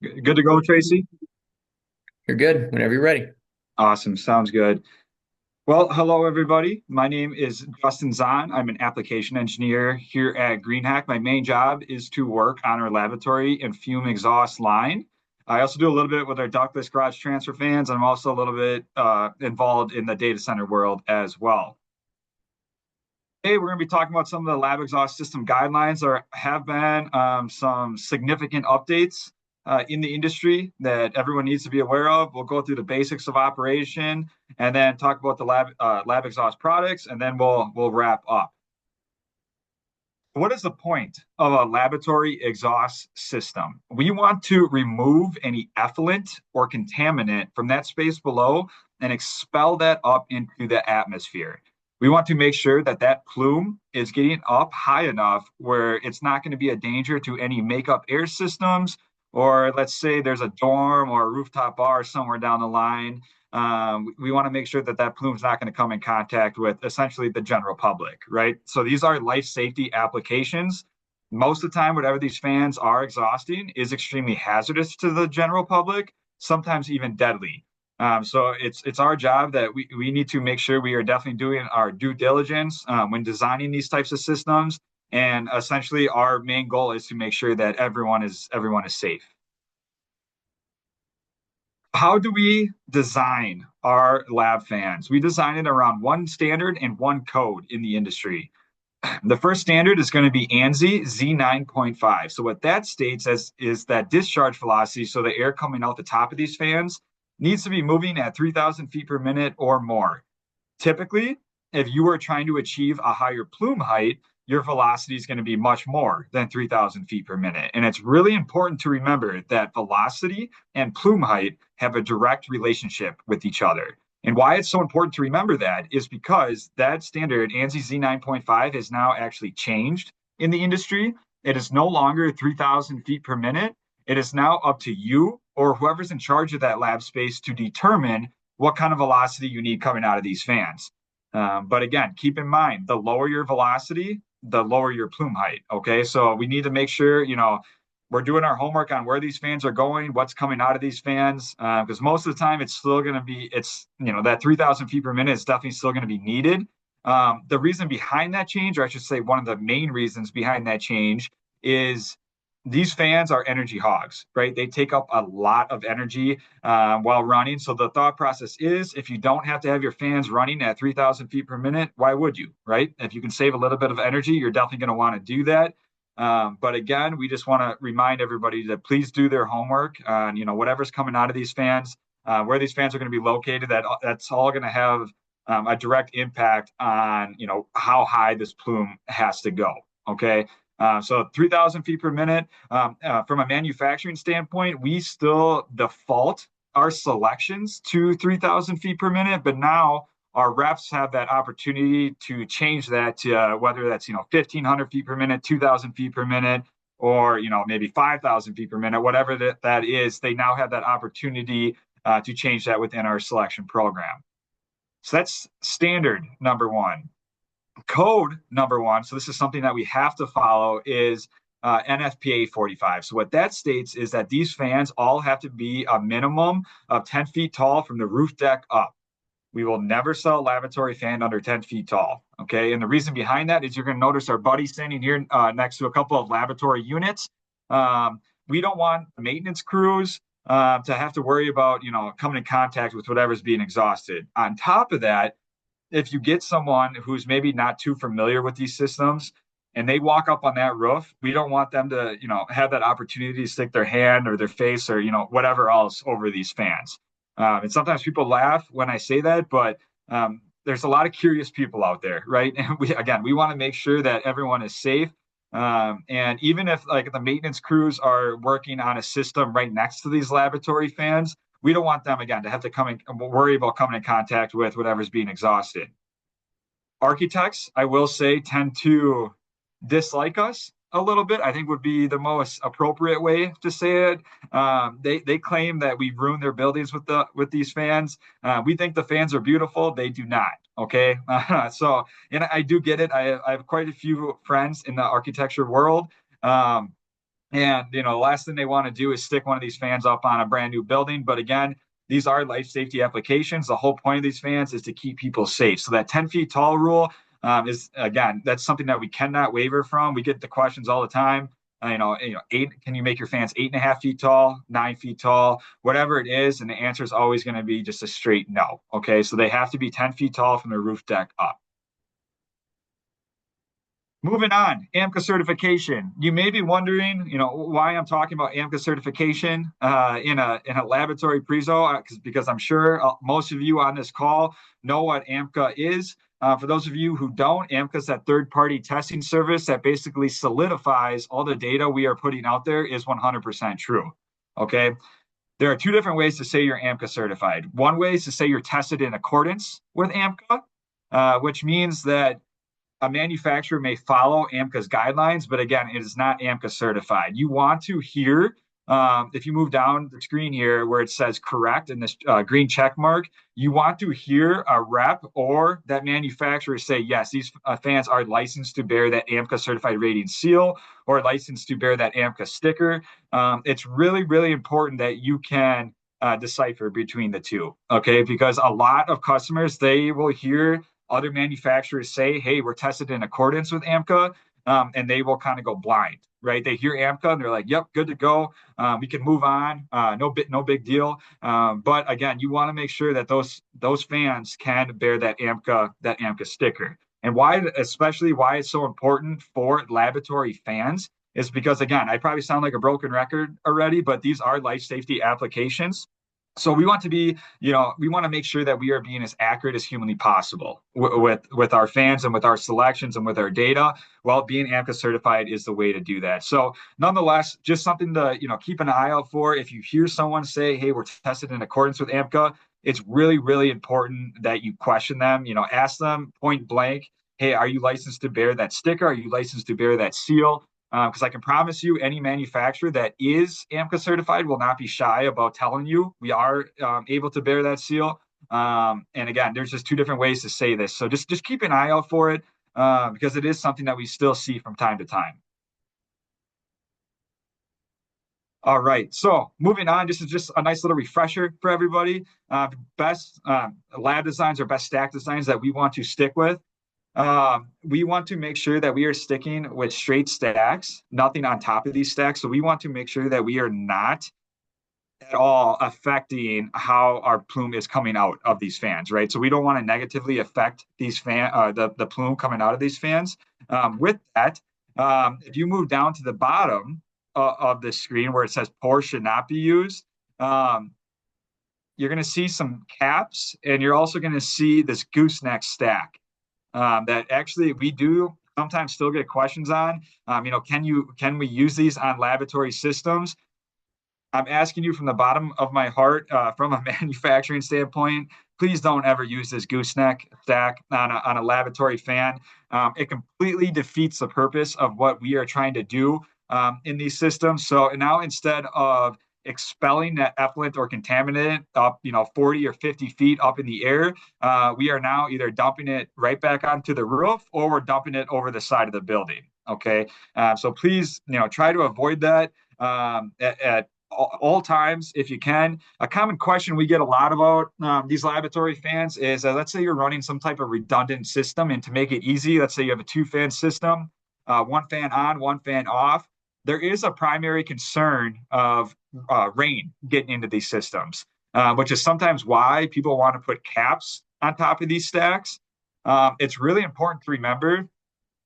Good to go, Tracy? You're good whenever you're ready. Awesome. Sounds good. Well, hello, everybody. My name is Justin Zahn. I'm an application engineer here at Greenheck. My main job is to work on our laboratory and fume exhaust line. I also do a little bit with our ductless garage transfer fans. I'm also a little bit involved in the data center world as well. Today, we're going to be talking about some of the lab exhaust system guidelines. There have been some significant updates in the industry that everyone needs to be aware of. We'll go through the basics of operation and then talk about the lab exhaust products, and then we'll wrap up. What is the point of a laboratory exhaust system? We want to remove any effluent or contaminant from that space below and expel that up into the atmosphere. We want to make sure that that plume is getting up high enough where it's not going to be a danger to any makeup air systems, or let's say there's a dorm or a rooftop bar somewhere down the line. We want to make sure that that plume is not going to come in contact with essentially the general public, right? So these are life safety applications. Most of the time, whatever these fans are exhausting is extremely hazardous to the general public, sometimes even deadly. So it's our job that we need to make sure we are definitely doing our due diligence when designing these types of systems. And essentially, our main goal is to make sure that everyone is safe. How do we design our lab fans? We design it around one standard and one code in the industry. The first standard is going to be ANSI Z9.5. So what that states is that discharge velocity, so the air coming out the top of these fans, needs to be moving at 3,000 feet per minute or more. Typically, if you are trying to achieve a higher plume height, your velocity is going to be much more than 3,000 feet per minute. And it's really important to remember that velocity and plume height have a direct relationship with each other. And why it's so important to remember that is because that standard, ANSI Z9.5, has now actually changed in the industry. It is no longer 3,000 feet per minute. It is now up to you or whoever's in charge of that lab space to determine what kind of velocity you need coming out of these fans. But again, keep in mind the lower your velocity, the lower your plume height. Okay, so we need to make sure we're doing our homework on where these fans are going, what's coming out of these fans, because most of the time it's still going to be that 3,000 feet per minute is definitely still going to be needed. The reason behind that change, or I should say, one of the main reasons behind that change is these fans are energy hogs, right? They take up a lot of energy while running. So the thought process is if you don't have to have your fans running at 3,000 feet per minute, why would you, right? If you can save a little bit of energy, you're definitely going to want to do that. But again, we just want to remind everybody to please do their homework on, whatever's coming out of these fans, where these fans are going to be located. That's all going to have a direct impact on, how high this plume has to go. Okay. So 3,000 feet per minute. From a manufacturing standpoint, we still default our selections to 3,000 feet per minute, but now our reps have that opportunity to change that to whether that's 1,500 feet per minute, 2,000 feet per minute, or maybe 5,000 feet per minute, whatever that is. They now have that opportunity to change that within our selection program. So that's standard number one. Code number one, so this is something that we have to follow, is NFPA 45. So what that states is that these fans all have to be a minimum of 10 feet tall from the roof deck up. We will never sell a lavatory fan under 10 feet tall. Okay. And the reason behind that is you're going to notice our buddy standing here next to a couple of lavatory units. We don't want maintenance crews to have to worry about, coming in contact with whatever's being exhausted. On top of that, if you get someone who's maybe not too familiar with these systems and they walk up on that roof, we don't want them to, have that opportunity to stick their hand or their face or, whatever else over these fans. And sometimes people laugh when I say that, but there's a lot of curious people out there, right? And we want to make sure that everyone is safe. And even if like the maintenance crews are working on a system right next to these laboratory fans, we don't want them again to have to come and worry about coming in contact with whatever's being exhausted. Architects, I will say, tend to dislike us a little bit. I think would be the most appropriate way to say it. They claim that we've ruined their buildings with these fans. We think the fans are beautiful. They do not. Okay, so and I do get it. I have quite a few friends in the architecture world. And, the last thing they want to do is stick one of these fans up on a brand new building. But again, these are life safety applications. The whole point of these fans is to keep people safe. So that 10 feet tall rule is, again, that's something that we cannot waver from. We get the questions all the time. Eight, can you make your fans 8.5 feet tall, 9 feet tall, whatever it is? And the answer is always going to be just a straight no. Okay. So they have to be 10 feet tall from the roof deck up. Moving on, AMCA certification. You may be wondering, why I'm talking about AMCA certification in a laboratory prezo, because I'm sure most of you on this call know what AMCA is. For those of you who don't, AMCA is that third-party testing service that basically solidifies all the data we are putting out there is 100% true. Okay. There are two different ways to say you're AMCA certified. One way is to say you're tested in accordance with AMCA, which means that a manufacturer may follow AMCA's guidelines, but again, it is not AMCA certified. You want to hear, if you move down the screen here where it says correct in this green check mark, you want to hear a rep or that manufacturer say, yes, these fans are licensed to bear that AMCA certified rating seal or licensed to bear that AMCA sticker. It's really, really important that you can decipher between the two, okay? Because a lot of customers, they will hear other manufacturers say, hey, we're tested in accordance with AMCA, and they will kind of go blind, right? They hear AMCA and they're like, yep, good to go. We can move on. No big deal. But again, you want to make sure that those fans can bear that AMCA sticker. And especially why it's so important for laboratory fans is because, again, I probably sound like a broken record already, but these are life safety applications. So we want to be, we want to make sure that we are being as accurate as humanly possible with our fans and with our selections and with our data. Well, being AMCA certified is the way to do that. So nonetheless, just something to, keep an eye out for. If you hear someone say, hey, we're tested in accordance with AMCA, it's really, really important that you question them, ask them point blank, hey, are you licensed to bear that sticker? Are you licensed to bear that seal? Because I can promise you, any manufacturer that is AMCA certified will not be shy about telling you we are able to bear that seal. And again, there's just two different ways to say this. So just keep an eye out for it because it is something that we still see from time to time. All right. So moving on, this is just a nice little refresher for everybody. Best lab designs or best stack designs that we want to stick with. We want to make sure that we are sticking with straight stacks, nothing on top of these stacks. So we want to make sure that we are not at all affecting how our plume is coming out of these fans, right? So we don't want to negatively affect these the plume coming out of these fans. With that, if you move down to the bottom of the screen where it says pour should not be used, you're going to see some caps, and you're also going to see this gooseneck stack that actually we do sometimes still get questions on. Can we use these on laboratory systems? I'm asking you from the bottom of my heart, from a manufacturing standpoint, please don't ever use this gooseneck stack on a laboratory fan. It completely defeats the purpose of what we are trying to do in these systems. So now instead of expelling that effluent or contaminant up, 40 or 50 feet up in the air, we are now either dumping it right back onto the roof or we're dumping it over the side of the building. Okay. So please, try to avoid that at all times if you can. A common question we get a lot about these laboratory fans is let's say you're running some type of redundant system, and to make it easy, let's say you have a two-fan system, one fan on, one fan off. There is a primary concern of rain getting into these systems, which is sometimes why people want to put caps on top of these stacks. It's really important to remember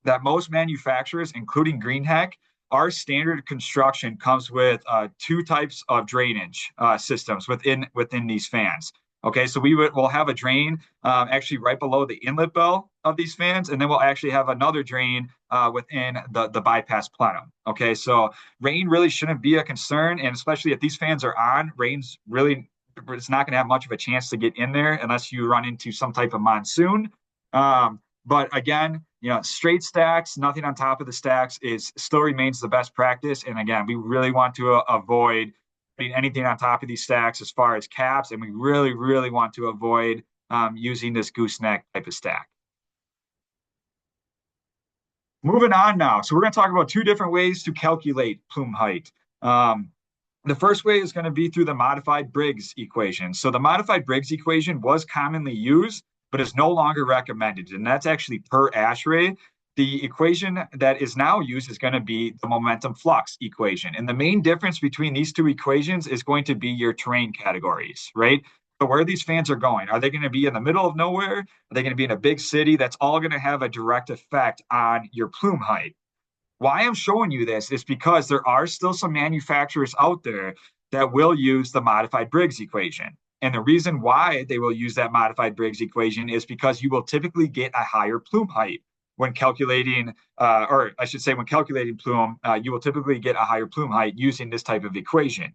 that most manufacturers, including Greenheck, our standard construction comes with two types of drainage systems within these fans. Okay, so we'll have a drain actually right below the inlet bell of these fans, and then we'll actually have another drain within the bypass plenum. Okay, so rain really shouldn't be a concern, and especially if these fans are on, rain's really it's not going to have much of a chance to get in there unless you run into some type of monsoon. But again, straight stacks, nothing on top of the stacks still remains the best practice. And again, we really want to avoid putting anything on top of these stacks as far as caps. And we really, really want to avoid using this gooseneck type of stack. Moving on now. So we're going to talk about two different ways to calculate plume height. Um, the first way is going to be through the modified Briggs equation. So the modified Briggs equation was commonly used, but is no longer recommended. And that's actually per ASHRAE. The equation that is now used is going to be the momentum flux equation. And the main difference between these two equations is going to be your terrain categories, right? So where these fans are going, are they going to be in the middle of nowhere? Are they going to be in a big city? That's all going to have a direct effect on your plume height. Why I'm showing you this is because there are still some manufacturers out there that will use the modified Briggs equation. And the reason why they will use that modified Briggs equation is because you will typically get a higher plume height when calculating, or I should say, when calculating plume, you will typically get a higher plume height using this type of equation.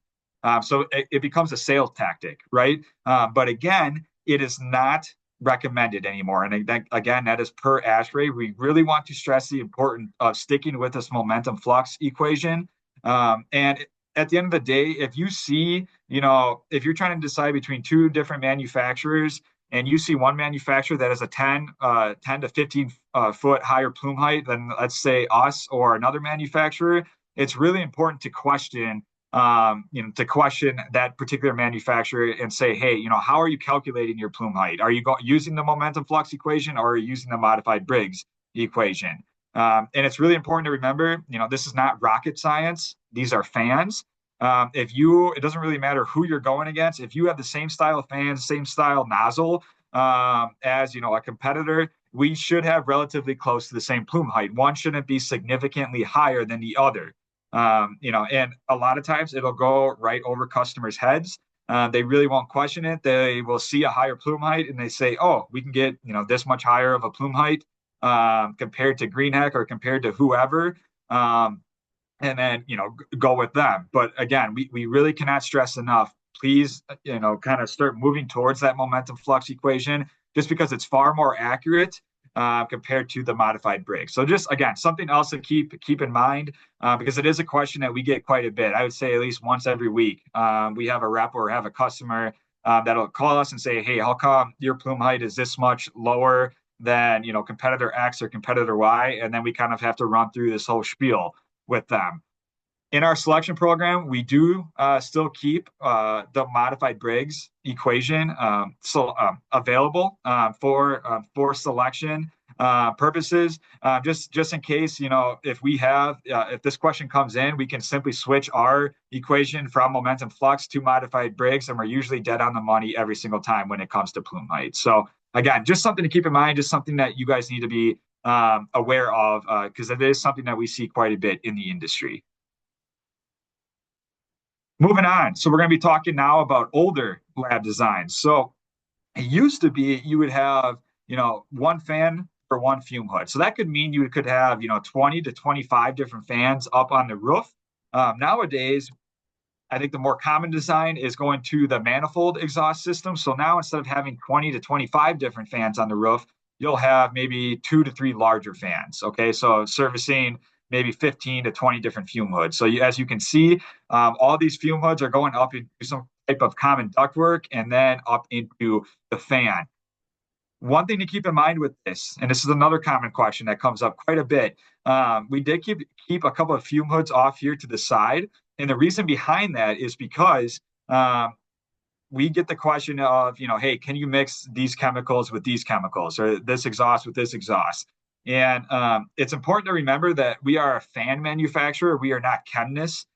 So it becomes a sales tactic, right? But again, it is not recommended anymore. And again, that is per ASHRAE. We really want to stress the importance of sticking with this momentum flux equation. And at the end of the day, if you see, if you're trying to decide between two different manufacturers and you see one manufacturer that has a 10 to 15 foot higher plume height than, let's say, us or another manufacturer, it's really important to question to question that particular manufacturer and say, hey, how are you calculating your plume height? Are you using the momentum flux equation or are you using the modified Briggs equation? And it's really important to remember, this is not rocket science. These are fans. It doesn't really matter who you're going against. If you have the same style of fans, same style nozzle as, a competitor, we should have relatively close to the same plume height. One shouldn't be significantly higher than the other. And a lot of times it'll go right over customers' heads. They really won't question it. They will see a higher plume height and they say, oh, we can get, this much higher of a plume height compared to Greenheck or compared to whoever. And then, go with them. But again, we really cannot stress enough. Please, kind of start moving towards that momentum flux equation just because it's far more accurate compared to the modified Briggs. So just again, something else to keep in mind because it is a question that we get quite a bit. I would say at least once every week. We have a rep or have a customer that'll call us and say, "Hey, how come your plume height is this much lower than competitor X or competitor Y?" And then we kind of have to run through this whole spiel with them. In our selection program, we do still keep the modified Briggs equation available for selection purposes. Just in case, if this question comes in, we can simply switch our equation from momentum flux to modified Briggs, and we're usually dead on the money every single time when it comes to plume height. So again, just something to keep in mind, just something that you guys need to be aware of because it is something that we see quite a bit in the industry. Moving on. So we're going to be talking now about older lab designs. So it used to be you would have, one fan for one fume hood. So that could mean you could have, 20 to 25 different fans up on the roof. Nowadays, I think the more common design is going to the manifold exhaust system. So now instead of having 20 to 25 different fans on the roof, you'll have maybe 2 to 3 larger fans. Okay. So servicing maybe 15 to 20 different fume hoods. So as you can see, all these fume hoods are going up into some type of common ductwork and then up into the fan. One thing to keep in mind with this, and this is another common question that comes up quite a bit. We did keep a couple of fume hoods off here to the side. And the reason behind that is because we get the question of, hey, can you mix these chemicals with these chemicals or this exhaust with this exhaust? And it's important to remember that we are a fan manufacturer. We are not chemists.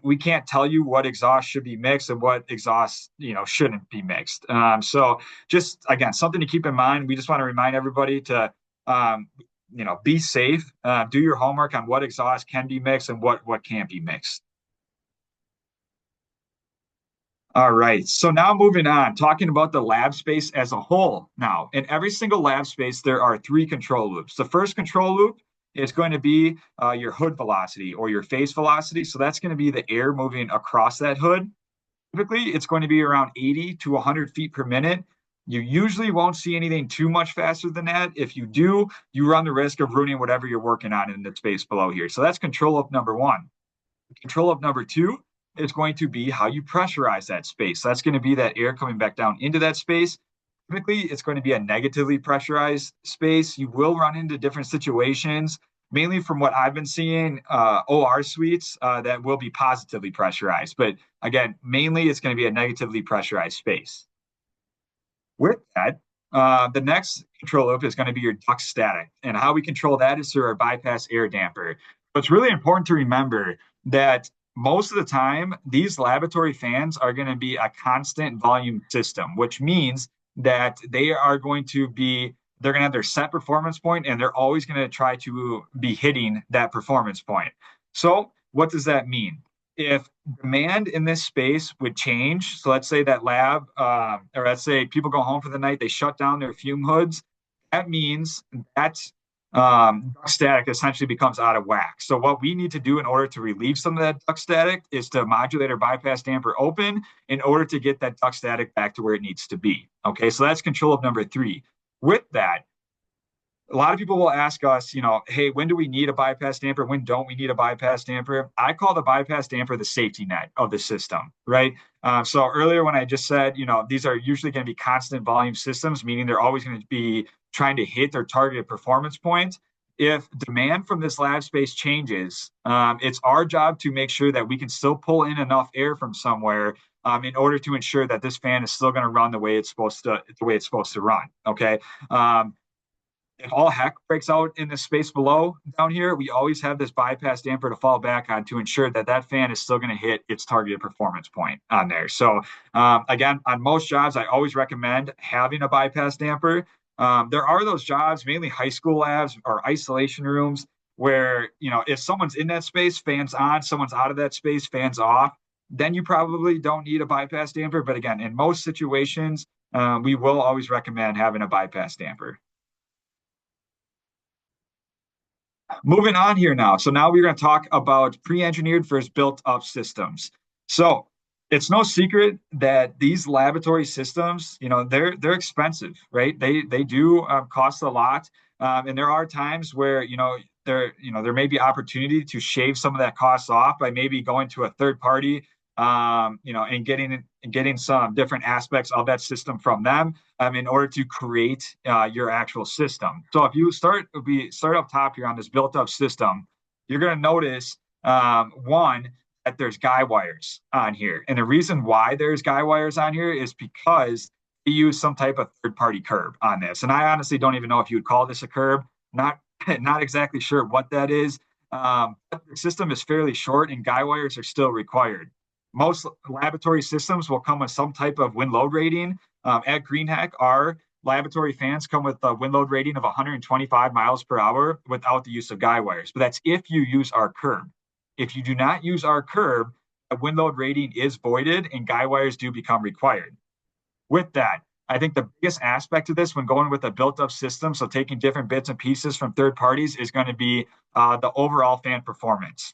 We can't tell you what exhaust should be mixed and what exhaust, shouldn't be mixed. So just, again, something to keep in mind. We just want to remind everybody to, be safe, do your homework on what exhaust can be mixed and what can't be mixed. All right. So now moving on, talking about the lab space as a whole. Now, in every single lab space, there are 3 control loops. The first control loop is going to be your hood velocity or your face velocity. So that's going to be the air moving across that hood. Typically, it's going to be around 80 to 100 feet per minute. You usually won't see anything too much faster than that. If you do, you run the risk of ruining whatever you're working on in the space below here. So that's control loop number 1. Control loop number 2 is going to be how you pressurize that space. So that's going to be that air coming back down into that space. Typically, it's going to be a negatively pressurized space. You will run into different situations mainly from what I've been seeing, OR suites that will be positively pressurized. But again, mainly it's going to be a negatively pressurized space. With that, the next control loop is going to be your duct static. And how we control that is through our bypass air damper. But it's really important to remember that most of the time, these laboratory fans are going to be a constant volume system, which means that they're going to have their set performance point and they're always going to try to be hitting that performance point. So, what does that mean? If demand in this space would change, so let's say that lab, or let's say people go home for the night, they shut down their fume hoods, that means that duct static essentially becomes out of whack. So what we need to do in order to relieve some of that duct static is to modulate our bypass damper open in order to get that duct static back to where it needs to be. Okay, so that's control of number three. With that, a lot of people will ask us, hey, when do we need a bypass damper? When don't we need a bypass damper? I call the bypass damper the safety net of the system, right? So earlier when I just said, these are usually going to be constant volume systems, meaning they're always going to be trying to hit their targeted performance point. If demand from this lab space changes, it's our job to make sure that we can still pull in enough air from somewhere in order to ensure that this fan is still going to run the way it's supposed to run. Okay. If all heck breaks out in the space below down here, we always have this bypass damper to fall back on to ensure that that fan is still going to hit its targeted performance point on there. So again, on most jobs, I always recommend having a bypass damper. There are those jobs, mainly high school labs or isolation rooms, where if someone's in that space, fans on, someone's out of that space, fans off, then you probably don't need a bypass damper. But again, in most situations, we will always recommend having a bypass damper. Moving on here now. So now we're going to talk about pre-engineered versus built-up systems. So it's no secret that these laboratory systems, they're expensive, right? They do cost a lot, and there are times where there may be opportunity to shave some of that cost off by maybe going to a third party, and getting some different aspects of that system from them in order to create your actual system. So we start up top here on this built-up system, you're going to notice one that there's guy wires on here, and the reason why there's guy wires on here is because we use some type of third-party curb on this, and I honestly don't even know if you would call this a curb. Not not exactly sure what that is. But the system is fairly short, and guy wires are still required. Most laboratory systems will come with some type of wind load rating. At Greenheck, our laboratory fans come with a wind load rating of 125 miles per hour without the use of guy wires. But that's if you use our curb. If you do not use our curb, a wind load rating is voided and guy wires do become required. With that, I think the biggest aspect of this when going with a built up system, so taking different bits and pieces from third parties, is going to be the overall fan performance.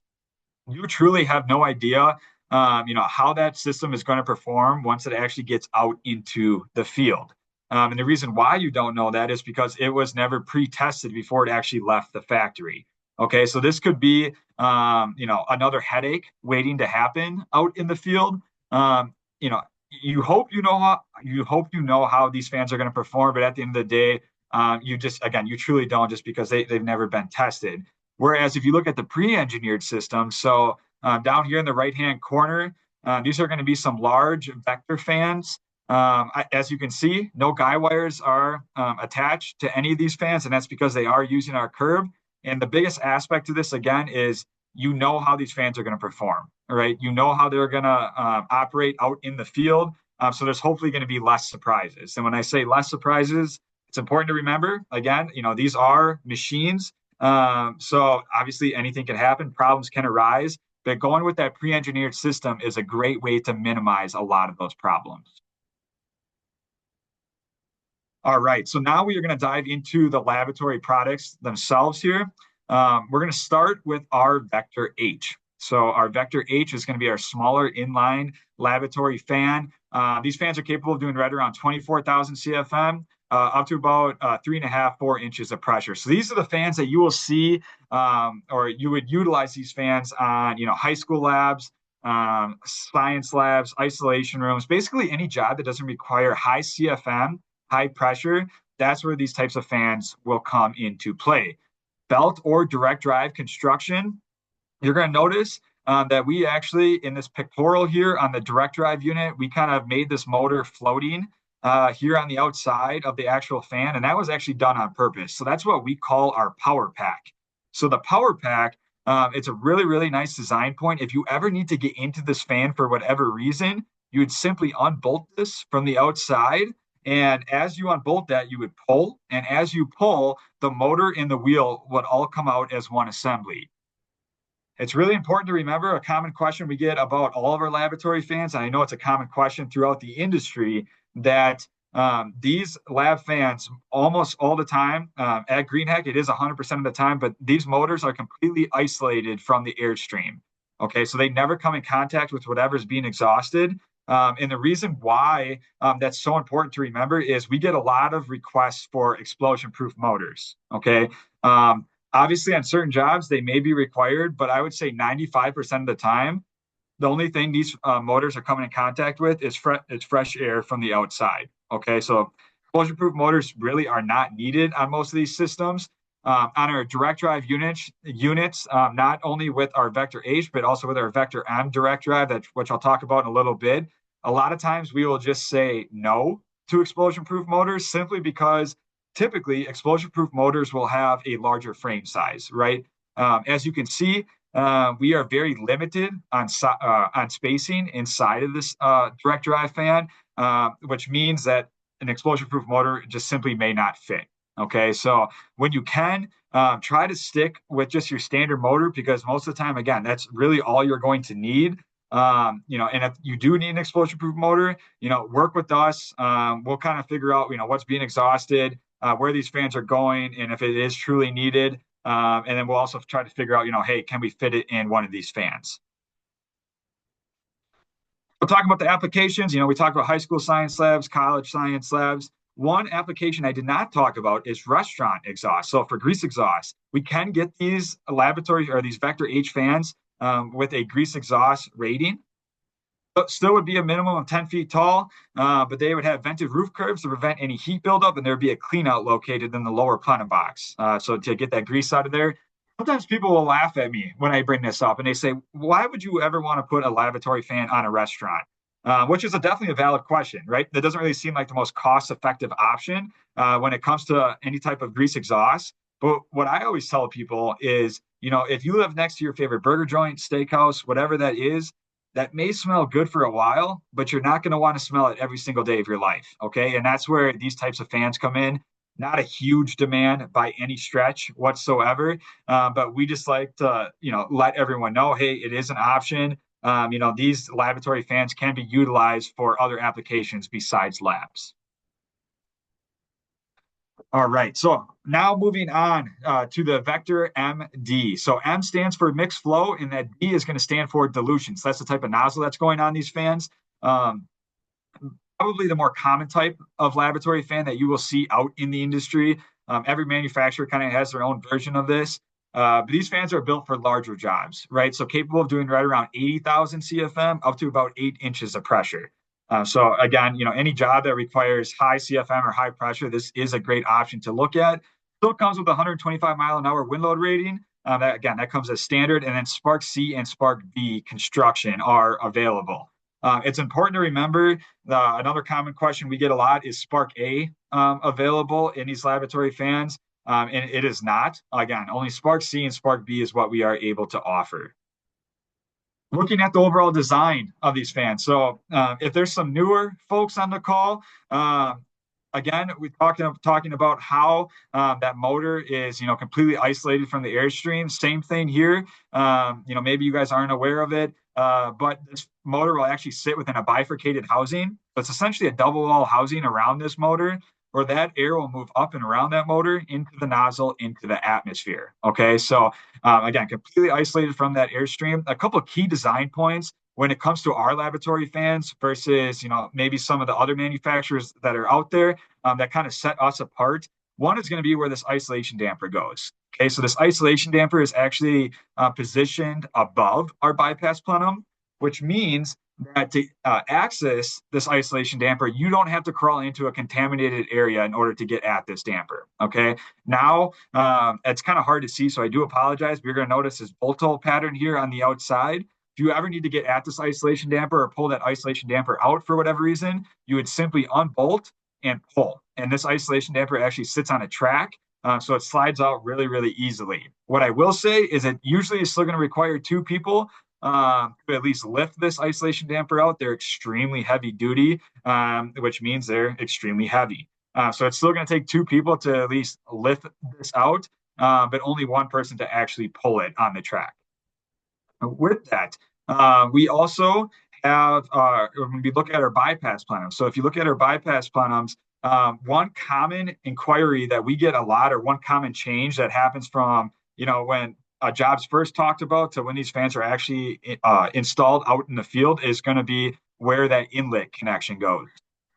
You truly have no idea how that system is going to perform once it actually gets out into the field. And the reason why you don't know that is because it was never pre-tested before it actually left the factory. Okay, so this could be another headache waiting to happen out in the field. Um, you know, you hope you know how these fans are going to perform, but at the end of the day, you truly don't, just because they've never been tested. Whereas if you look at the pre-engineered system, so down here in the right-hand corner, these are going to be some large vector fans. As you can see, no guy wires are attached to any of these fans, and that's because they are using our curve. And the biggest aspect of this, again, is how these fans are going to perform, right? You know how they're going to operate out in the field. So there's hopefully going to be less surprises. And when I say less surprises, it's important to remember, again, these are machines. So obviously anything can happen, problems can arise, but going with that pre-engineered system is a great way to minimize a lot of those problems. All right, so now we are going to dive into the laboratory products themselves here. We're going to start with our Vector H. So our Vector H is going to be our smaller inline laboratory fan. These fans are capable of doing right around 24,000 CFM, up to about 3.5, 4 inches of pressure. So these are the fans that you will see, or you would utilize these fans on, high school labs, science labs, isolation rooms, basically any job that doesn't require high CFM, high pressure. That's where these types of fans will come into play. belt or direct drive construction, you're going to notice that we actually, in this pictorial here on the direct drive unit, we kind of made this motor floating here on the outside of the actual fan, and that was actually done on purpose. So that's what we call our power pack. So the power pack, it's a really, really nice design point. If you ever need to get into this fan for whatever reason, you would simply unbolt this from the outside. And as you unbolt that, you would pull. And as you pull, the motor and the wheel would all come out as one assembly. It's really important to remember a common question we get about all of our laboratory fans, and I know it's a common question throughout the industry, that these lab fans almost all the time at Greenheck, it is 100% of the time, but these motors are completely isolated from the airstream. Okay, so they never come in contact with whatever's being exhausted. And the reason why that's so important to remember is we get a lot of requests for explosion-proof motors. Okay. Obviously, on certain jobs, they may be required, but I would say 95% of the time, the only thing these motors are coming in contact with is fresh air from the outside. Okay, so explosion-proof motors really are not needed on most of these systems. On our direct drive units, not only with our Vector H, but also with our Vector M direct drive, which I'll talk about in a little bit. A lot of times we will just say no to explosion-proof motors simply because typically explosion-proof motors will have a larger frame size, right? As you can see, we are very limited on spacing inside of this direct drive fan, which means that an explosion-proof motor just simply may not fit. Okay, so when you can, try to stick with just your standard motor because most of the time, again, that's really all you're going to need. And if you do need an explosion-proof motor, work with us. We'll kind of figure out, what's being exhausted, where these fans are going, and if it is truly needed. And then we'll also try to figure out, hey, can we fit it in one of these fans? We'll talk about the applications. We talked about high school science labs, college science labs. One application I did not talk about is restaurant exhaust. So for grease exhaust, we can get these laboratory or these Vector H fans with a grease exhaust rating. Still would be a minimum of 10 feet tall, but they would have vented roof curves to prevent any heat buildup, and there'd be a clean out located in the lower plenum box. So to get that grease out of there, sometimes people will laugh at me when I bring this up, and they say, why would you ever want to put a lavatory fan on a restaurant? Which is definitely a valid question, right? That doesn't really seem like the most cost-effective option when it comes to any type of grease exhaust. But what I always tell people is, if you live next to your favorite burger joint, steakhouse, whatever that is, that may smell good for a while, but you're not going to want to smell it every single day of your life. Okay. And that's where these types of fans come in. Not a huge demand by any stretch whatsoever. But we just like to, let everyone know, hey, it is an option. These laboratory fans can be utilized for other applications besides labs. All right, so now moving on to the Vector MD. So M stands for mixed flow, and that D is going to stand for dilution. So that's the type of nozzle that's going on these fans. Probably the more common type of laboratory fan that you will see out in the industry. Every manufacturer kind of has their own version of this. But these fans are built for larger jobs, right? So capable of doing right around 80,000 CFM up to about 8 inches of pressure. So again, any job that requires high CFM or high pressure, this is a great option to look at. Still comes with 125 mile an hour wind load rating. That comes as standard, and then Spark C and Spark B construction are available. It's important to remember another common question we get a lot is Spark A available in these laboratory fans, and it is not. Again, only Spark C and Spark B is what we are able to offer. Looking at the overall design of these fans. So if there's some newer folks on the call, again, we're talking about how that motor is, completely isolated from the airstream. Same thing here. Maybe you guys aren't aware of it, but this motor will actually sit within a bifurcated housing. So it's essentially a double wall housing around this motor, where that air will move up and around that motor into the nozzle, into the atmosphere. Okay, so again, completely isolated from that airstream. A couple of key design points when it comes to our laboratory fans versus, maybe some of the other manufacturers that are out there that kind of set us apart. One is going to be where this isolation damper goes. Okay, so this isolation damper is actually positioned above our bypass plenum, which means that to access this isolation damper, you don't have to crawl into a contaminated area in order to get at this damper. Okay. Now, it's kind of hard to see, so I do apologize. But you're going to notice this bolt hole pattern here on the outside. If you ever need to get at this isolation damper or pull that isolation damper out for whatever reason, you would simply unbolt and pull. And this isolation damper actually sits on a track. So it slides out really, really easily. What I will say is it usually is still going to require two people to at least lift this isolation damper out. They're extremely heavy duty, which means they're extremely heavy. So it's still going to take two people to at least lift this out, but only one person to actually pull it on the track. With that, we also have, when we look at our bypass plenums. So if you look at our bypass plenums, one common inquiry that we get a lot, or one common change that happens from, when jobs first talked about to when these fans are actually installed out in the field is going to be where that inlet connection goes.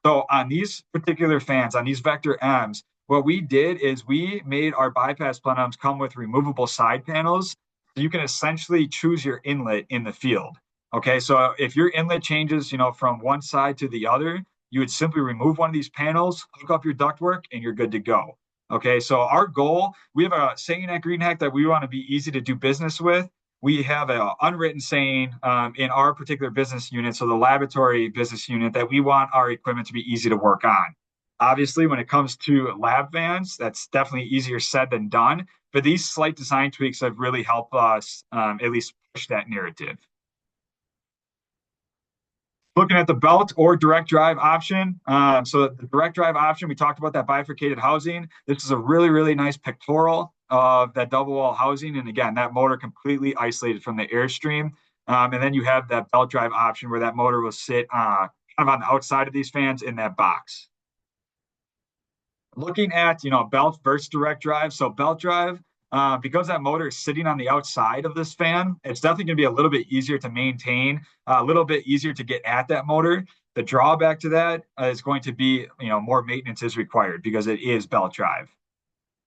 So on these particular fans, on these Vector M's, what we did is we made our bypass plenums come with removable side panels. So you can essentially choose your inlet in the field. Okay, so if your inlet changes, from one side to the other, you would simply remove one of these panels, hook up your ductwork, and you're good to go. Okay, so our goal, we have a saying at Greenheck that we want to be easy to do business with. We have an unwritten saying in our particular business unit, so the laboratory business unit, that we want our equipment to be easy to work on. Obviously, when it comes to lab vans, that's definitely easier said than done. But these slight design tweaks have really helped us at least push that narrative. Looking at the belt or direct drive option. So the direct drive option, we talked about that bifurcated housing. This is a really, really nice pictorial of that double wall housing. And again, that motor completely isolated from the airstream. And then you have that belt drive option where that motor will sit kind of on the outside of these fans in that box. Looking at, belt versus direct drive. So belt drive, because that motor is sitting on the outside of this fan, it's definitely going to be a little bit easier to maintain, a little bit easier to get at that motor. The drawback to that is going to be, more maintenance is required because it is belt drive.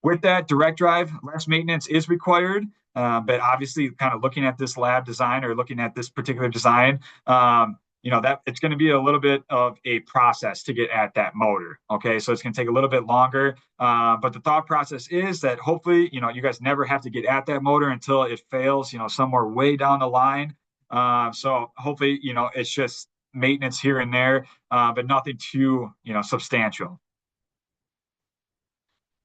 With that direct drive, less maintenance is required. But obviously, kind of looking at this lab design or looking at this particular design, that it's going to be a little bit of a process to get at that motor. Okay, so it's going to take a little bit longer. But the thought process is that hopefully, you guys never have to get at that motor until it fails, somewhere way down the line. So hopefully, it's just maintenance here and there, but nothing too, substantial.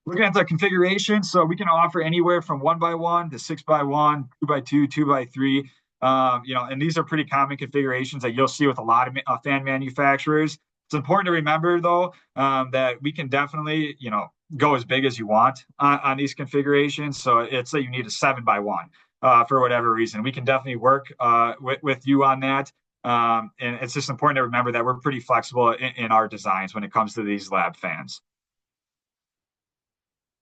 Looking at the configuration, so we can offer anywhere from 1x1 to 6x1, 2x2, 2x3. And these are pretty common configurations that you'll see with a lot of fan manufacturers. It's important to remember, though, that we can definitely, go as big as you want on these configurations. So it's say you need a 7x1 for whatever reason. We can definitely work with you on that. And it's just important to remember that we're pretty flexible in our designs when it comes to these lab fans.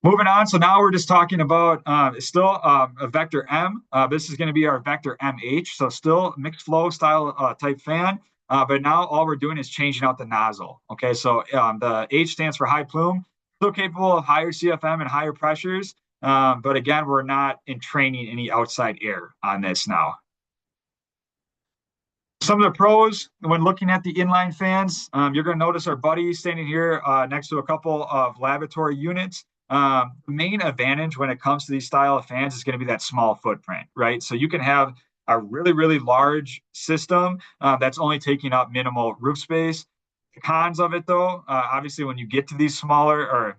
Moving on, so now we're just talking about still a Vector M. This is going to be our Vector MH, so still mixed flow style type fan. But now all we're doing is changing out the nozzle. Okay, so the H stands for high plume, still capable of higher CFM and higher pressures. But again, we're not entraining any outside air on this now. Some of the pros when looking at the inline fans, you're going to notice our buddy standing here next to a couple of laboratory units. The main advantage when it comes to these style of fans is going to be that small footprint, right? So you can have a really, really large system that's only taking up minimal roof space. The cons of it, though, obviously, when you get to these smaller or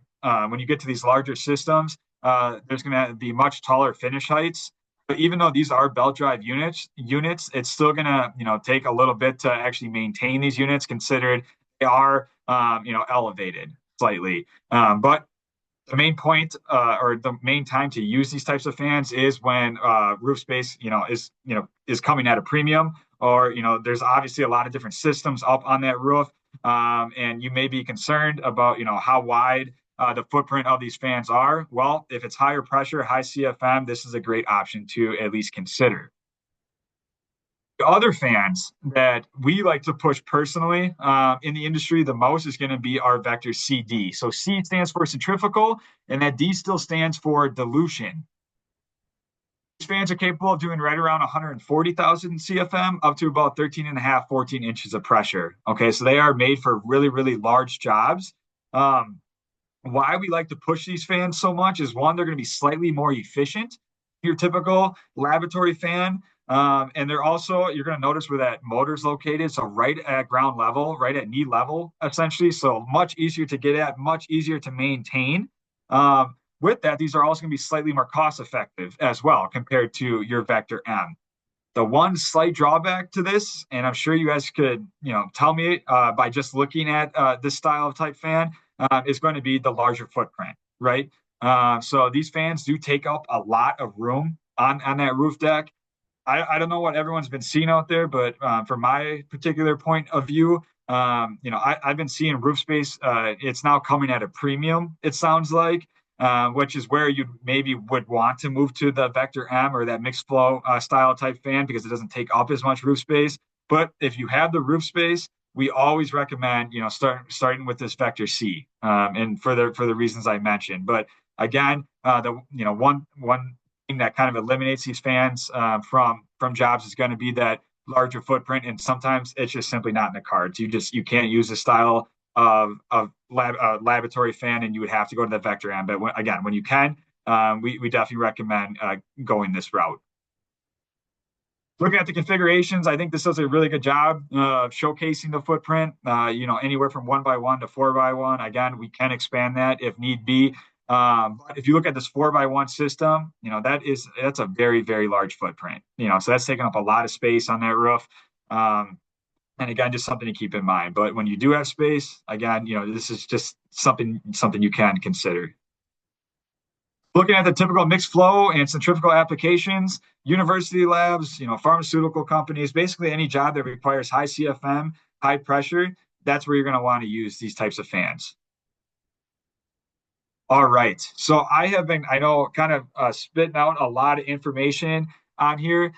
when you get to these larger systems, there's going to be much taller finish heights. But even though these are belt drive units, it's still going to take a little bit to actually maintain these units, considered they are elevated slightly. But the main point or the main time to use these types of fans is when roof space is coming at a premium, or there's obviously a lot of different systems up on that roof, and you may be concerned about how wide the footprint of these fans are. Well, if it's higher pressure, high CFM, this is a great option to at least consider. The other fans that we like to push personally in the industry the most is going to be our Vector CD. So C stands for centrifugal, and that D still stands for dilution. These fans are capable of doing right around 140,000 CFM up to about 13 and a half, 14 inches of pressure. Okay, so they are made for really, really large jobs. Um, why we like to push these fans so much is one, they're going to be slightly more efficient. Your typical laboratory fan. And they're also, you're going to notice where that motor's located. So right at ground level, right at knee level, essentially. So much easier to get at, much easier to maintain. With that, these are also going to be slightly more cost effective as well compared to your Vector M. The one slight drawback to this, and I'm sure you guys could, tell me by just looking at this style of type fan, is going to be the larger footprint, right? So these fans do take up a lot of room on that roof deck. I don't know what everyone's been seeing out there, but from my particular point of view, I've been seeing roof space. It's now coming at a premium, it sounds like, which is where you maybe would want to move to the Vector M or that mixed flow style type fan because it doesn't take up as much roof space. But if you have the roof space, we always recommend, starting with this Vector C, and for the reasons I mentioned. But again, the one thing that kind of eliminates these fans from jobs is going to be that larger footprint, and sometimes it's just simply not in the cards. You can't use the style of laboratory fan, and you would have to go to the Vector M. But when you can, we definitely recommend going this route. Looking at the configurations, I think this does a really good job of showcasing the footprint. Anywhere from 1x1 to 4x1. Again, we can expand that if need be. But if you look at this 4x1 system, that's a very, very large footprint. So that's taking up a lot of space on that roof. And again, just something to keep in mind. But when you do have space, again, this is just something you can consider. Looking at the typical mixed flow and centrifugal applications, university labs, pharmaceutical companies, basically any job that requires high CFM, high pressure, that's where you're going to want to use these types of fans. All right. So I know, kind of spitting out a lot of information on here.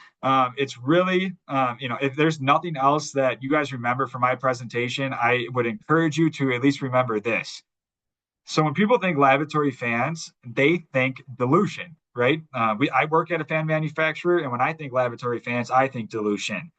It's really, if there's nothing else that you guys remember from my presentation, I would encourage you to at least remember this. So when people think laboratory fans, they think dilution, right? I work at a fan manufacturer, and when I think laboratory fans, I think dilution.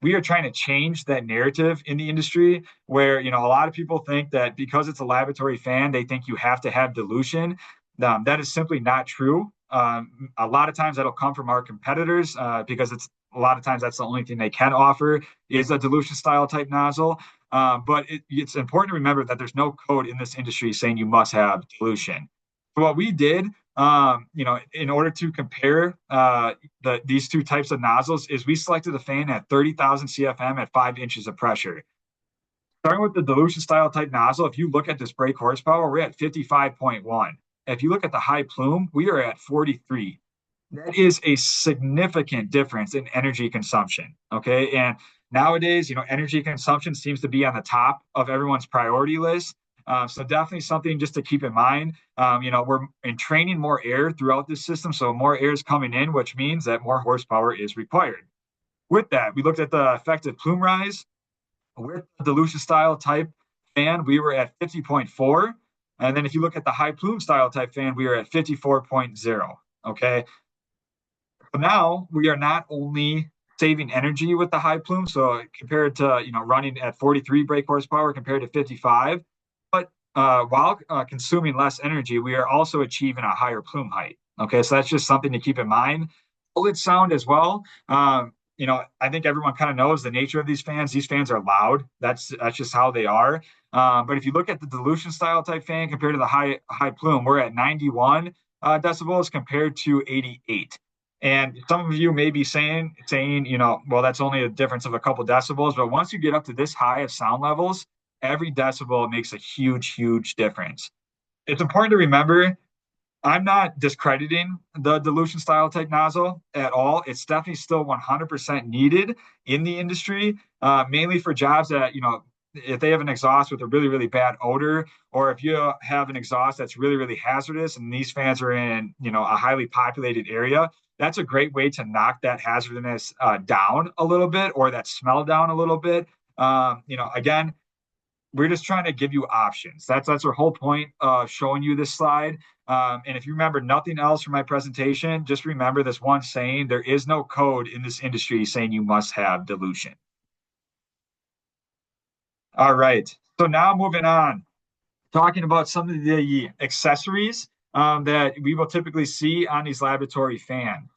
We are trying to change that narrative in the industry where, a lot of people think that because it's a laboratory fan, they think you have to have dilution. That is simply not true. A lot of times that'll come from our competitors because a lot of times that's the only thing they can offer is a dilution style type nozzle. But it's important to remember that there's no code in this industry saying you must have dilution. So what we did, in order to compare these two types of nozzles, is we selected a fan at 30,000 CFM at 5 inches of pressure. Starting with the dilution style type nozzle, if you look at this brake horsepower, we're at 55.1. If you look at the high plume, we are at 43. That is a significant difference in energy consumption. Okay. And nowadays, energy consumption seems to be on the top of everyone's priority list. So definitely something just to keep in mind. We're entraining more air throughout this system. So more air is coming in, which means that more horsepower is required. With that, we looked at the effective plume rise. With the dilution style type fan, we were at 50.4. And then if you look at the high plume style type fan, we are at 54.0. Okay. But now we are not only saving energy with the high plume, so compared to running at 43 brake horsepower compared to 55, but while consuming less energy, we are also achieving a higher plume height. Okay, so that's just something to keep in mind. Bullet sound as well. I think everyone kind of knows the nature of these fans. These fans are loud. That's just how they are. But if you look at the dilution style type fan compared to the high plume, we're at 91 decibels compared to 88. And some of you may be saying, well, that's only a difference of a couple decibels. But once you get up to this high of sound levels, every decibel makes a huge, huge difference. It's important to remember, I'm not discrediting the dilution style type nozzle at all. It's definitely still 100% needed in the industry, mainly for jobs that, if they have an exhaust with a really, really bad odor, or if you have an exhaust that's really, really hazardous and these fans are in, a highly populated area, that's a great way to knock that hazardness down a little bit or that smell down a little bit. Again, we're just trying to give you options. That's our whole point of showing you this slide. And if you remember nothing else from my presentation, just remember this one saying: there is no code in this industry saying you must have dilution. All right. So now moving on, talking about some of the accessories that we will typically see on these laboratory fans.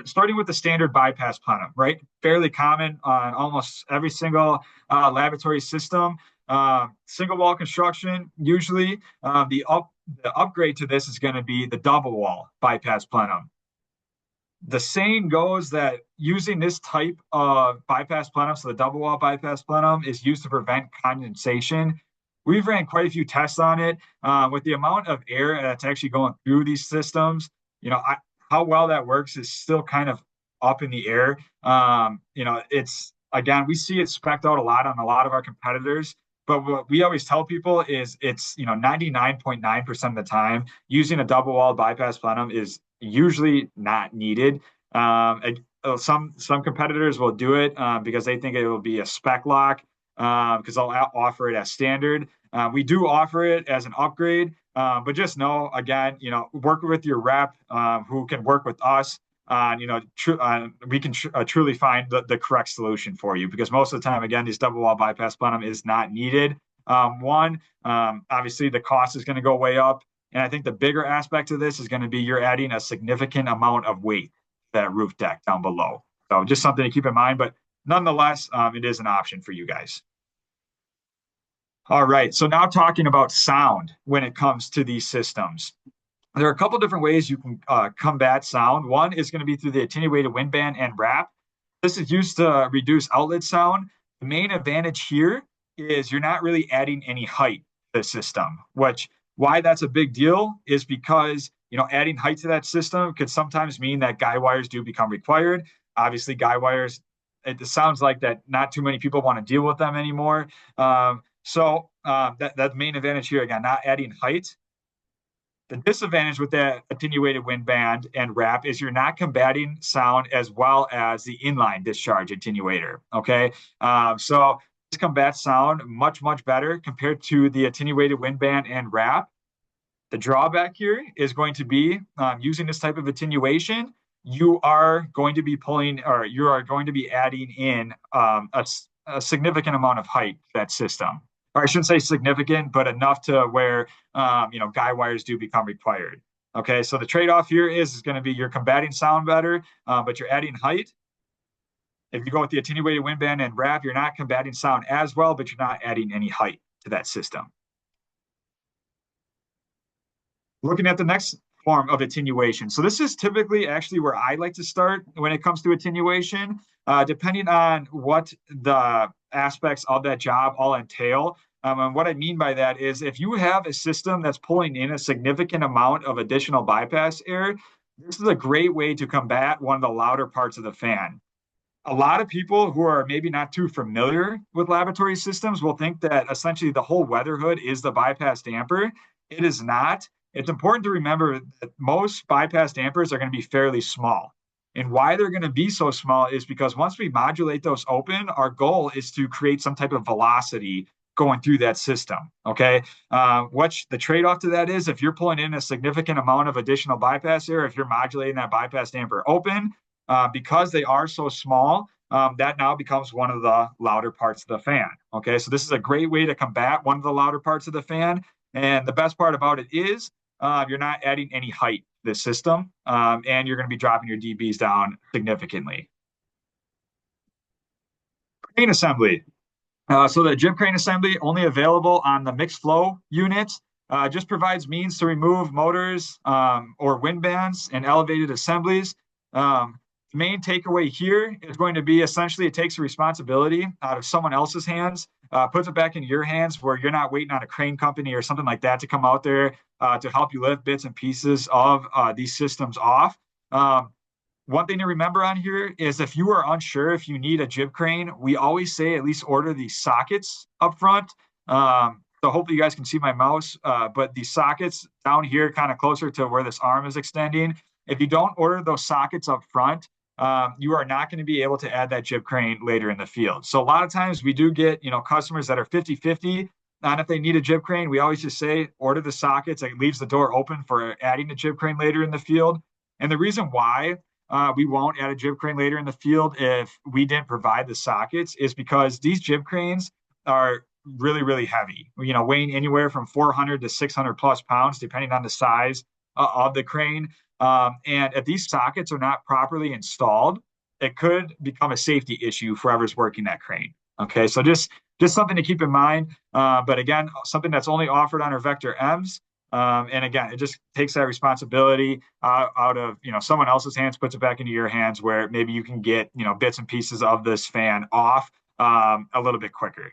Starting with the standard bypass plenum, right? Fairly common on almost every single laboratory system. Single wall construction, usually the upgrade to this is going to be the double wall bypass plenum. The saying goes that using this type of bypass plenum, so the double wall bypass plenum, is used to prevent condensation. We've ran quite a few tests on it with the amount of air that's actually going through these systems. How well that works is still kind of up in the air. It's again, we see it specced out a lot on a lot of our competitors. But what we always tell people is it's 99.9% of the time using a double wall bypass plenum is usually not needed. Some competitors will do it because they think it will be a spec lock because they'll offer it as standard. We do offer it as an upgrade, but just know again, work with your rep who can work with us. We can truly find the correct solution for you because most of the time, again, these double wall bypass plenum is not needed. Obviously, the cost is going to go way up. And I think the bigger aspect of this is going to be you're adding a significant amount of weight to that roof deck down below. So just something to keep in mind, but nonetheless, it is an option for you guys. All right. So now talking about sound when it comes to these systems. There are a couple different ways you can combat sound. One is going to be through the attenuated wind band and wrap. This is used to reduce outlet sound. The main advantage here is you're not really adding any height to the system, why that's a big deal is because adding height to that system could sometimes mean that guy wires do become required. Obviously, guy wires, it sounds like that not too many people want to deal with them anymore. That's the main advantage here, again, not adding height. The disadvantage with that attenuated wind band and wrap is you're not combating sound as well as the inline discharge attenuator. Okay. So this combats sound much, much better compared to the attenuated wind band and wrap. The drawback here is going to be using this type of attenuation, you are going to be pulling or you are going to be adding in a significant amount of height to that system. Or I shouldn't say significant, but enough to where guy wires do become required. Okay, so the trade-off here is going to be you're combating sound better, but you're adding height. If you go with the attenuated wind band and wrap, you're not combating sound as well, but you're not adding any height to that system. Looking at the next form of attenuation. So this is typically actually where I like to start when it comes to attenuation, depending on what the aspects of that job all entail. And what I mean by that is if you have a system that's pulling in a significant amount of additional bypass air, this is a great way to combat one of the louder parts of the fan. A lot of people who are maybe not too familiar with laboratory systems will think that essentially the whole weather hood is the bypass damper. It is not. It's important to remember that most bypass dampers are going to be fairly small. And why they're going to be so small is because once we modulate those open, our goal is to create some type of velocity going through that system. Okay. What the trade-off to that is if you're pulling in a significant amount of additional bypass air, if you're modulating that bypass damper open, because they are so small, that now becomes one of the louder parts of the fan. Okay. So this is a great way to combat one of the louder parts of the fan. And the best part about it is you're not adding any height to this system, and you're going to be dropping your dBs down significantly. Crane assembly. So the jib crane assembly only available on the mixed flow units. Just provides means to remove motors or wind bands and elevated assemblies. The main takeaway here is going to be essentially it takes the responsibility out of someone else's hands, puts it back in your hands where you're not waiting on a crane company or something like that to come out there to help you lift bits and pieces of these systems off. One thing to remember on here is if you are unsure if you need a jib crane, we always say at least order the sockets up front. So hopefully you guys can see my mouse, but the sockets down here kind of closer to where this arm is extending. If you don't order those sockets up front, you are not going to be able to add that jib crane later in the field. So a lot of times we do get, customers that are 50-50 on if they need a jib crane. We always just say order the sockets. It leaves the door open for adding the jib crane later in the field. And the reason why we won't add a jib crane later in the field if we didn't provide the sockets is because these jib cranes are really, really heavy, weighing anywhere from 400 to 600 plus pounds, depending on the size of the crane. And if these sockets are not properly installed, it could become a safety issue for whoever's working that crane. Okay, so just something to keep in mind. But again, something that's only offered on our Vector M's. And again, it just takes that responsibility out of someone else's hands, puts it back into your hands, where maybe you can get bits and pieces of this fan off a little bit quicker.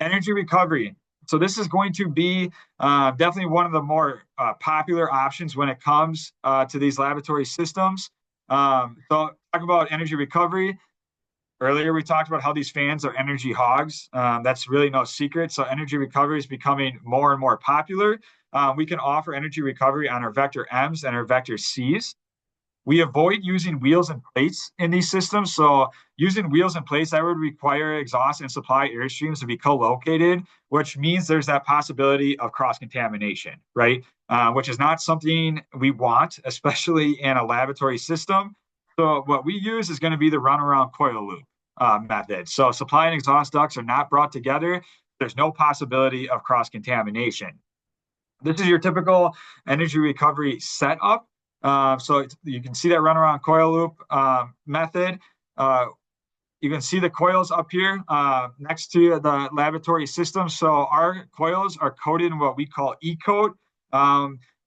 Energy recovery. So this is going to be definitely one of the more popular options when it comes to these laboratory systems. So talk about energy recovery. Earlier, we talked about how these fans are energy hogs. That's really no secret. So energy recovery is becoming more and more popular. We can offer energy recovery on our Vector M's and our Vector C's. We avoid using wheels and plates in these systems. So using wheels and plates, that would require exhaust and supply airstreams to be co-located, which means there's that possibility of cross-contamination, right? Which is not something we want, especially in a laboratory system. So what we use is going to be the runaround coil loop method. So supply and exhaust ducts are not brought together. There's no possibility of cross-contamination. This is your typical energy recovery setup. So you can see that runaround coil loop method. You can see the coils up here next to the laboratory system. So our coils are coated in what we call E-coat.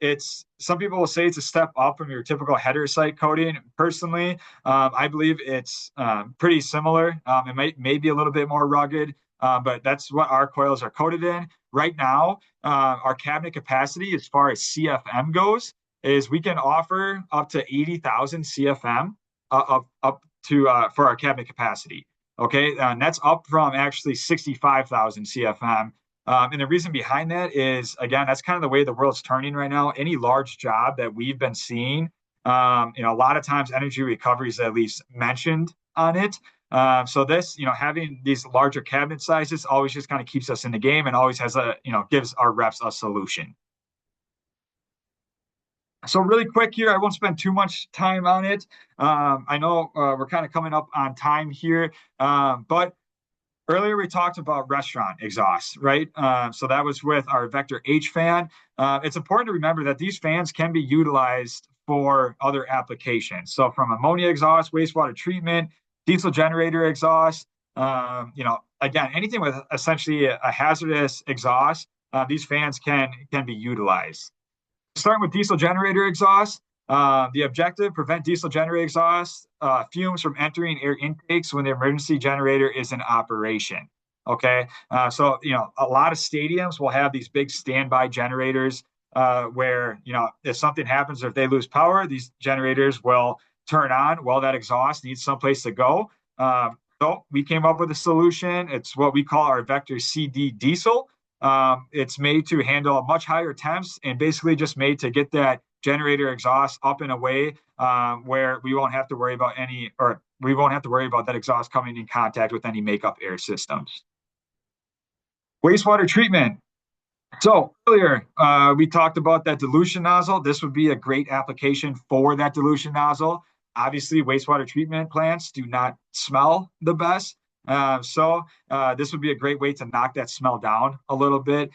It's some people will say it's a step up from your typical header site coating. Personally, I believe it's pretty similar. It may be a little bit more rugged, but that's what our coils are coated in. Right now, our cabinet capacity as far as CFM goes is we can offer up to 80,000 CFM up to for our cabinet capacity. Okay, and that's up from actually 65,000 CFM. And the reason behind that is, again, that's kind of the way the world's turning right now. Any large job that we've been seeing, a lot of times energy recovery is at least mentioned on it. So this, having these larger cabinet sizes always just kind of keeps us in the game and always has gives our reps a solution. So really quick here, I won't spend too much time on it. I know we're kind of coming up on time here, but earlier we talked about restaurant exhaust, right? So that was with our Vector H fan. It's important to remember that these fans can be utilized for other applications. So from ammonia exhaust, wastewater treatment, diesel generator exhaust, again, anything with essentially a hazardous exhaust, these fans can be utilized. Starting with diesel generator exhaust, the objective, prevent diesel generator exhaust fumes from entering air intakes when the emergency generator is in operation. Okay, so a lot of stadiums will have these big standby generators where if something happens or if they lose power, these generators will turn on while that exhaust needs someplace to go. So we came up with a solution. It's what we call our Vector CD diesel. It's made to handle much higher temps and basically just made to get that generator exhaust up in a way where we won't have to worry about that exhaust coming in contact with any makeup air systems. Wastewater treatment. So earlier we talked about that dilution nozzle. This would be a great application for that dilution nozzle. Obviously, wastewater treatment plants do not smell the best. So this would be a great way to knock that smell down a little bit.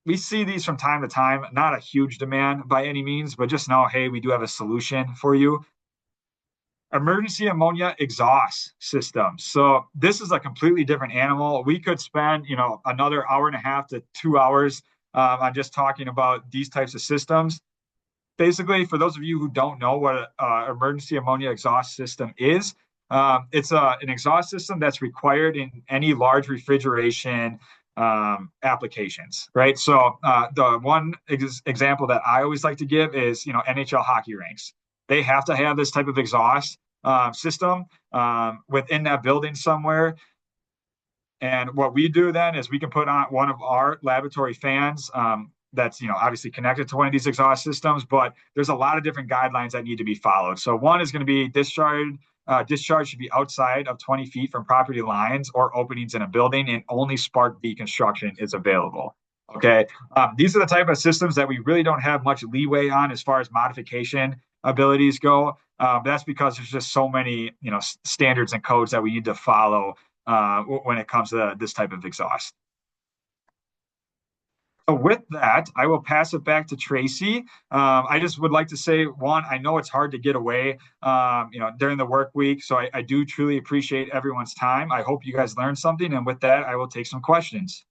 We see these from time to time, not a huge demand by any means, but just know, hey, we do have a solution for you. Emergency ammonia exhaust system. So this is a completely different animal. We could spend, another hour and a half to 2 hours on just talking about these types of systems. Basically, for those of you who don't know what an emergency ammonia exhaust system is, it's an exhaust system that's required in any large refrigeration applications, right? So the one example that I always like to give is, NHL hockey rinks. They have to have this type of exhaust system within that building somewhere. And what we do then is we can put on one of our laboratory fans that's obviously connected to one of these exhaust systems, but there's a lot of different guidelines that need to be followed. So one is going to be discharge should be outside of 20 feet from property lines or openings in a building, and only spark deconstruction is available. Okay. These are the type of systems that we really don't have much leeway on as far as modification abilities go. That's because there's just so many, standards and codes that we need to follow when it comes to this type of exhaust. So with that, I will pass it back to Tracy. I just would like to say, one, I know it's hard to get away, during the work week. So I do truly appreciate everyone's time. I hope you guys learned something. And with that, I will take some questions.